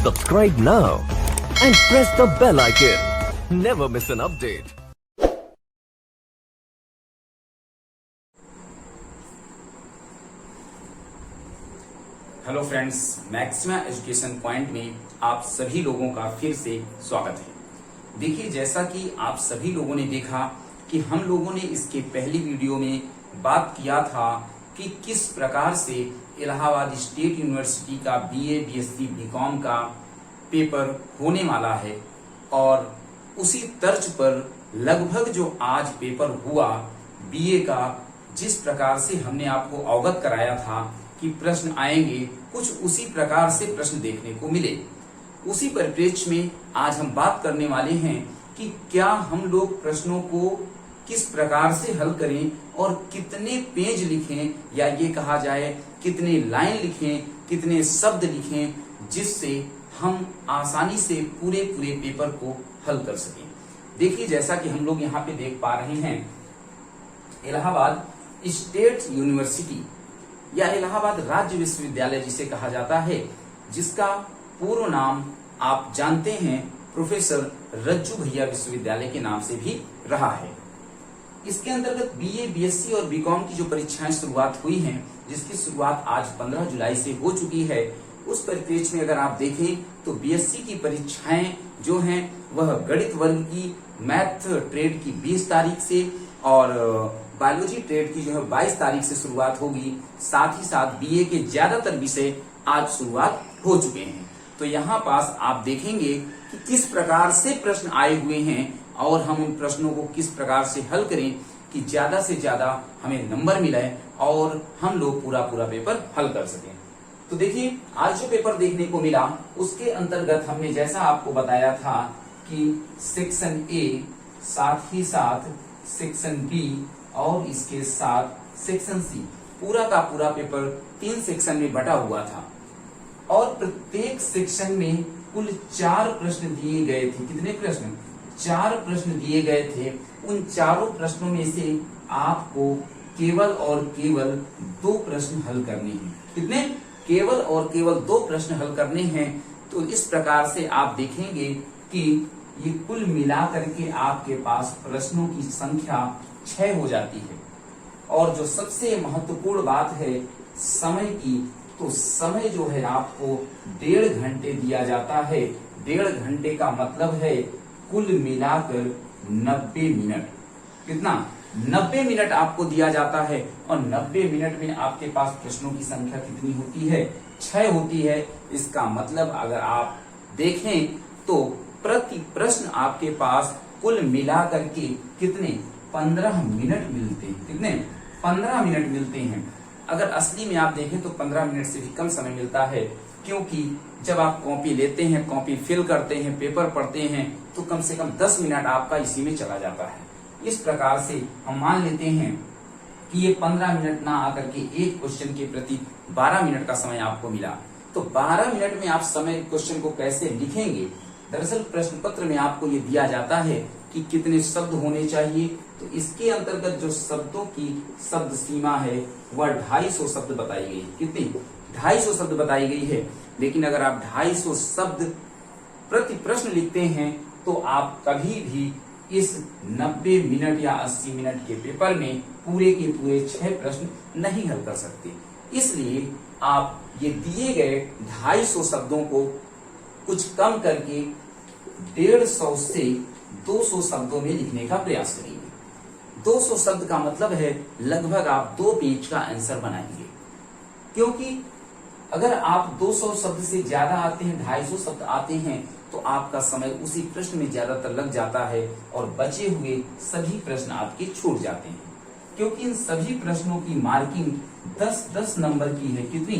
Subscribe now and press the bell icon. Never miss an update. Hello friends, maxima education point में आप सभी लोगों का फिर से स्वागत है। देखिए, जैसा कि आप सभी लोगों ने देखा कि हम लोगों ने इसके पहली वीडियो में बात किया था कि किस प्रकार से इलाहाबाद स्टेट यूनिवर्सिटी का बीए, बीएससी, बीकॉम का पेपर होने वाला है और उसी तर्ज पर लगभग जो आज पेपर हुआ बीए का, जिस प्रकार से हमने आपको अवगत कराया था कि प्रश्न आएंगे, कुछ उसी प्रकार से प्रश्न देखने को मिले। उसी परिप्रेक्ष्य में आज हम बात करने वाले हैं कि क्या हम लोग प्रश्नों को किस प्रकार से हल करें और कितने पेज लिखें, या ये कहा जाए कितने लाइन लिखें, कितने शब्द लिखें, जिससे हम आसानी से पूरे पेपर को हल कर सकें। देखिए, जैसा कि हम लोग यहाँ पे देख पा रहे हैं, इलाहाबाद स्टेट यूनिवर्सिटी या इलाहाबाद राज्य विश्वविद्यालय जिसे कहा जाता है, जिसका पूर्व नाम आप जानते हैं प्रोफेसर रज्जू भैया विश्वविद्यालय के नाम से भी रहा है। इसके अंतर्गत बीए, बीएससी और बीकॉम की जो परीक्षाएं शुरुआत हुई हैं, जिसकी शुरुआत आज 15 जुलाई से हो चुकी है, उस परिप्रेक्ष्य में अगर आप देखें तो बीएससी की परीक्षाएं जो हैं वह गणित वर्ग की, मैथ ट्रेड की 20 तारीख से और बायोलॉजी ट्रेड की जो है 22 तारीख से शुरुआत होगी। साथ ही साथ बीए के ज्यादातर विषय आज शुरुआत हो चुके हैं। तो यहाँ पास आप देखेंगे कि किस प्रकार से प्रश्न आए हुए हैं और हम उन प्रश्नों को किस प्रकार से हल करें कि ज्यादा से ज्यादा हमें नंबर मिले और हम लोग पूरा पेपर हल कर सकें। तो देखिए, आज जो पेपर देखने को मिला उसके अंतर्गत हमने जैसा आपको बताया था कि सेक्शन ए, साथ ही साथ सेक्शन बी और इसके साथ सेक्शन सी, पूरा का पूरा पेपर 3 सेक्शन में बटा हुआ था और प्रत्येक सेक्शन में कुल 4 प्रश्न दिए गए थे। कितने प्रश्न? 4 प्रश्न दिए गए थे। उन चारों प्रश्नों में से आपको केवल और केवल 2 प्रश्न हल करने हैं। कितने? केवल और केवल 2 प्रश्न हल करने हैं। तो इस प्रकार से आप देखेंगे कि ये कुल मिलाकर के आपके पास प्रश्नों की संख्या 6 हो जाती है। और जो सबसे महत्वपूर्ण बात है समय की, तो समय जो है आपको 1.5 घंटे दिया जाता है। 1.5 घंटे का मतलब है कुल मिलाकर 90 मिनट। कितना? 90 मिनट आपको दिया जाता है और 90 मिनट में आपके पास प्रश्नों की संख्या कितनी होती है? 6 होती है। इसका मतलब अगर आप देखें तो प्रति प्रश्न आपके पास कुल मिलाकर के कितने? 15 मिनट मिलते हैं। कितने? 15 मिनट मिलते हैं। अगर असली में आप देखें तो 15 मिनट से भी कम समय मिलता है, क्योंकि जब आप कॉपी लेते हैं, कॉपी फिल करते हैं, पेपर पढ़ते हैं, तो कम से कम 10 मिनट आपका इसी में चला जाता है। इस प्रकार से हम मान लेते हैं कि ये 15 मिनट ना आकर के एक क्वेश्चन के प्रति 12 मिनट का समय आपको मिला। तो 12 मिनट में आप समय क्वेश्चन को कैसे लिखेंगे? दरअसल प्रश्न पत्र में आपको ये दिया जाता है कि कितने शब्द होने चाहिए। तो इसके अंतर्गत जो शब्दों की शब्द सीमा है वह 250 शब्द बताई गई। कितनी? 250 शब्द बताई गई है। लेकिन अगर आप 250 शब्द प्रति प्रश्न लिखते हैं तो आप कभी भी इस 90 मिनट या 80 मिनट के पेपर में पूरे के पूरे 6 प्रश्न नहीं हल कर सकते। इसलिए आप ये दिए गए 250 शब्दों को कुछ कम करके 150 से 200 शब्दों में लिखने का प्रयास करेंगे। 200 शब्द का मतलब है लगभग आप 2 पेज का आंसर बनाएंगे, क्योंकि अगर आप 200 शब्द से ज्यादा आते हैं, 250 शब्द आते हैं, तो आपका समय उसी प्रश्न में ज्यादातर लग जाता है और बचे हुए सभी प्रश्न आपके छूट जाते हैं, क्योंकि इन सभी प्रश्नों की मार्किंग 10-10 नंबर की है। कितनी?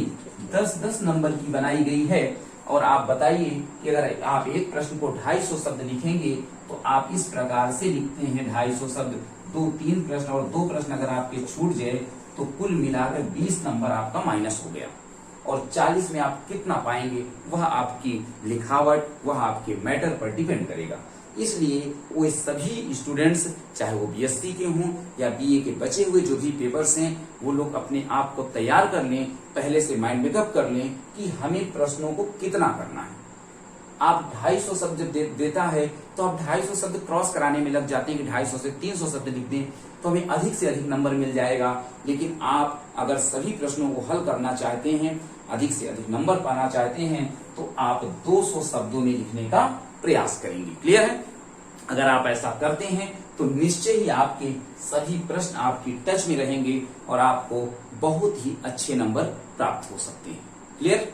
10-10 नंबर की बनाई गई है। और आप बताइए कि अगर आप एक प्रश्न को 250 शब्द लिखेंगे तो आप इस प्रकार से लिखते हैं 250 शब्द, 2-3 प्रश्न और 2 प्रश्न अगर आपके छूट जाए तो कुल मिलाकर 20 नंबर आपका माइनस हो गया। और 40 में आप कितना पाएंगे वह आपकी लिखावट, वह आपके मैटर पर डिपेंड करेगा। इसलिए वो सभी स्टूडेंट्स, चाहे वो बीएससी के हों या बीए के बचे हुए जो भी पेपर्स हैं, वो लोग अपने आप को तैयार कर लें, पहले से माइंड मेकअप कर लें कि हमें प्रश्नों को कितना करना है। आप 250 शब्द जब देता है तो आप 250 शब्द क्रॉस कराने में लग जाते हैं कि 250 से 300 शब्द लिख दें तो हमें अधिक से अधिक नंबर मिल जाएगा। लेकिन आप अगर सभी प्रश्नों को हल करना चाहते हैं, अधिक से अधिक नंबर पाना चाहते हैं, तो आप 200 शब्दों में लिखने का प्रयास करेंगे। क्लियर है? अगर आप ऐसा करते हैं तो निश्चय ही आपके सभी प्रश्न आपकी टच में रहेंगे और आपको बहुत ही अच्छे नंबर प्राप्त हो सकते हैं। क्लियर?